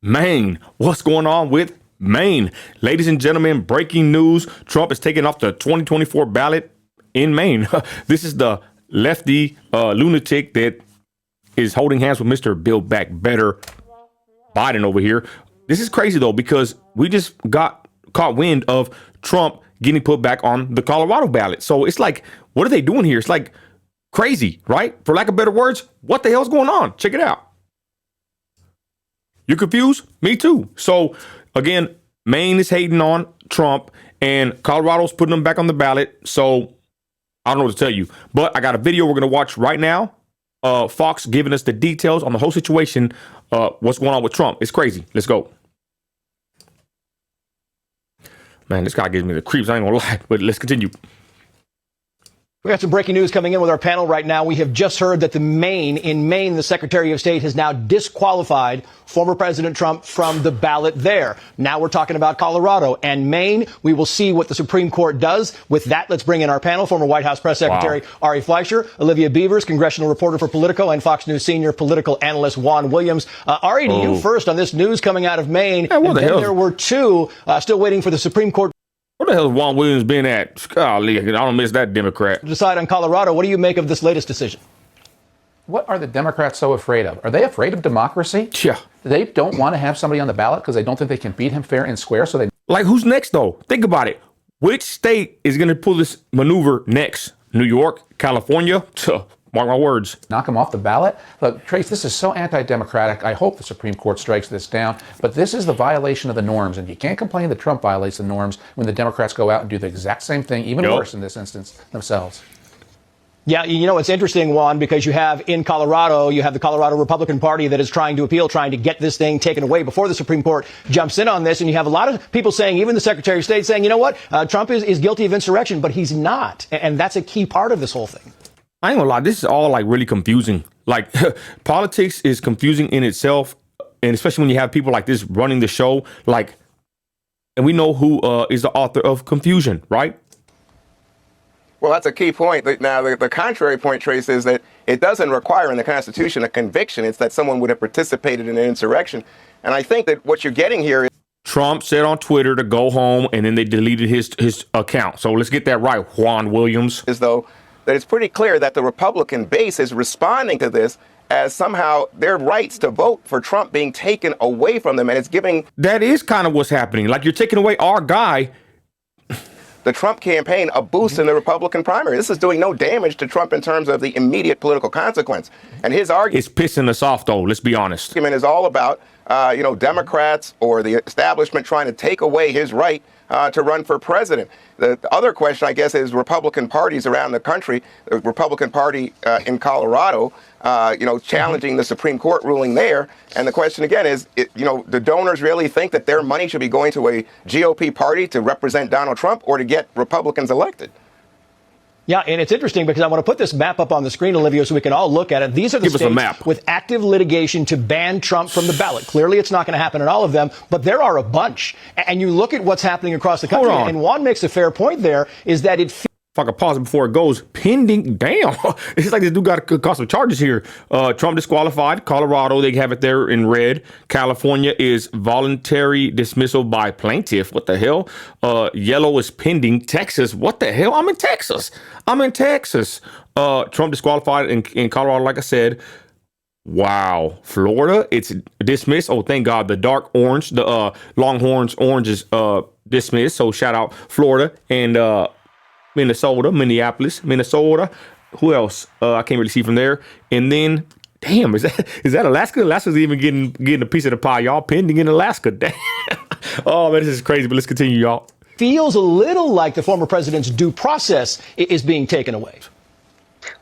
Maine. What's going on with Maine? Ladies and gentlemen, breaking news. Trump is taking off the 2024 ballot in Maine. This is the lefty lunatic that is holding hands with Mr. Build Back Better Biden over here. This is crazy, though, because we just got caught wind of Trump getting put back on the Colorado ballot. So it's like, what are they doing here? It's like crazy, right? For lack of better words, what the hell's going on? Check it out. You confused? Me too. So again, Maine is hating on Trump and Colorado's putting them back on the ballot. So I don't know what to tell you, but I got a video we're going to watch right now. Fox giving us the details on the whole situation. What's going on with Trump. It's crazy. Let's go. Man, this guy gives me the creeps. I ain't gonna lie, but let's continue. We got some breaking news coming in with our panel right now. We have just heard that in Maine, the Secretary of State has now disqualified former President Trump from the ballot there. Now we're talking about Colorado and Maine. We will see what the Supreme Court does with that. Let's bring in our panel, former White House Press Secretary Ari Fleischer, Olivia Beavers, congressional reporter for Politico, and Fox News senior political analyst Juan Williams. Ari, to you first on this news coming out of Maine. Yeah, and then there were two still waiting for the Supreme Court. Where the hell has Juan Williams been at? Golly, I don't miss that Democrat. Decide on Colorado. What do you make of this latest decision? What are the Democrats so afraid of? Are they afraid of democracy? Yeah. They don't want to have somebody on the ballot because they don't think they can beat him fair and square. So they like, who's next though? Think about it. Which state is going to pull this maneuver next? New York, California? Mark my words. Knock him off the ballot? Look, Trace, this is so anti-democratic. I hope the Supreme Court strikes this down. But this is the violation of the norms. And you can't complain that Trump violates the norms when the Democrats go out and do the exact same thing, even worse in this instance, themselves. Yeah, you know, it's interesting, Juan, because you have in Colorado, you have the Colorado Republican Party that is trying to appeal, trying to get this thing taken away before the Supreme Court jumps in on this. And you have a lot of people saying, even the Secretary of State saying, you know what, Trump is guilty of insurrection, but he's not. And that's a key part of this whole thing. I ain't gonna lie, this is all like really confusing. Like politics is confusing in itself. And especially when you have people like this running the show, like, and we know who is the author of confusion, right? Well, that's a key point. Now, the contrary point, Trace, is that it doesn't require in the Constitution a conviction. It's that someone would have participated in an insurrection. And I think that what you're getting here is Trump said on Twitter to go home, and then they deleted his account. So let's get that right, Juan Williams. As though that it's pretty clear that the Republican base is responding to this as somehow their rights to vote for Trump being taken away from them. And it's giving... That is kind of what's happening. Like, you're taking away our guy, the Trump campaign, a boost in the Republican primary. This is doing no damage to Trump in terms of the immediate political consequence. And his argument... It's pissing us off, though. Let's be honest. Argument is all about, Democrats or the establishment trying to take away his right to run for president. The other question, I guess, is Republican parties around the country, the Republican Party in Colorado, challenging the Supreme Court ruling there. And the question again is, do donors really think that their money should be going to a GOP party to represent Donald Trump or to get Republicans elected? Yeah, and it's interesting because I want to put this map up on the screen, Olivia, so we can all look at it. These are the states with active litigation to ban Trump from the ballot. Clearly, it's not going to happen in all of them, but there are a bunch. And you look at what's happening across the country, and Juan makes a fair point there, is that it... If I could pause it before it goes, pending, damn. It's like this dude got a cause of charges here. Trump disqualified. Colorado, they have it there in red. California is voluntary dismissal by plaintiff. What the hell? Yellow is pending. Texas, what the hell? I'm in Texas. Trump disqualified in Colorado, like I said. Wow. Florida, it's dismissed. Oh, thank God. The dark orange, the Longhorns orange is dismissed. So shout out Florida and Minnesota, Minneapolis, Minnesota. Who else? I can't really see from there. And then, damn, is that Alaska? Alaska's even getting a piece of the pie, y'all. Pending in Alaska. Damn. Oh, man, this is crazy. But let's continue, y'all. Feels a little like the former president's due process is being taken away.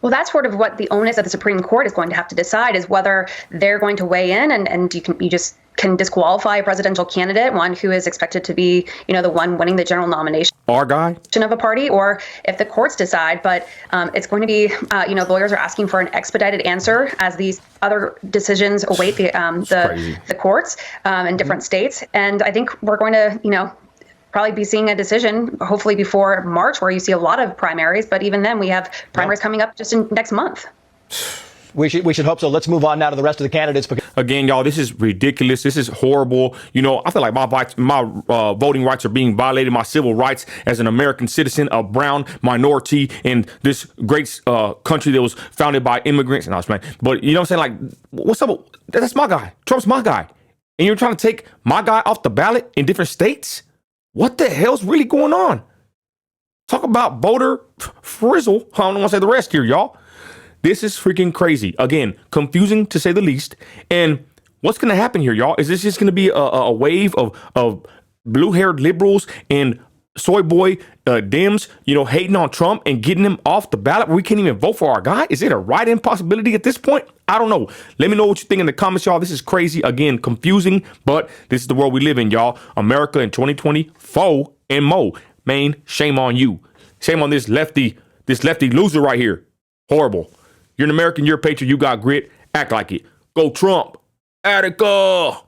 Well, that's sort of what the onus of the Supreme Court is going to have to decide, is whether they're going to weigh in and you just can disqualify a presidential candidate, one who is expected to be, the one winning the general nomination. Our guy of a party, or if the courts decide. But it's going to be, lawyers are asking for an expedited answer as these other decisions await the courts in different states. And I think we're going to, probably be seeing a decision hopefully before March, where you see a lot of primaries. But even then, we have primaries coming up just in next month. We should hope so. Let's move on now to the rest of the candidates. Again, y'all, this is ridiculous. This is horrible. You know, I feel like my voting rights are being violated. My civil rights as an American citizen, a brown minority in this great country that was founded by immigrants. And I was playing, but you know what I'm saying? Like, what's up? That's my guy. Trump's my guy. And you're trying to take my guy off the ballot in different states? What the hell's really going on? Talk about voter frizzle. I don't want to say the rest here, y'all. This is freaking crazy. Again, confusing to say the least. And what's going to happen here, y'all? Is this just going to be a wave of blue-haired liberals and soy boy Dems, you know, hating on Trump and getting him off the ballot? We can't even vote for our guy. Is it a write-in possibility at this point? I don't know. Let me know what you think in the comments, y'all. This is crazy. Again, confusing, but this is the world we live in, y'all. America in 2024 and more. Maine, shame on you. Shame on this lefty loser right here. Horrible. You're an American, you're a patriot, you got grit. Act like it. Go Trump. Attica.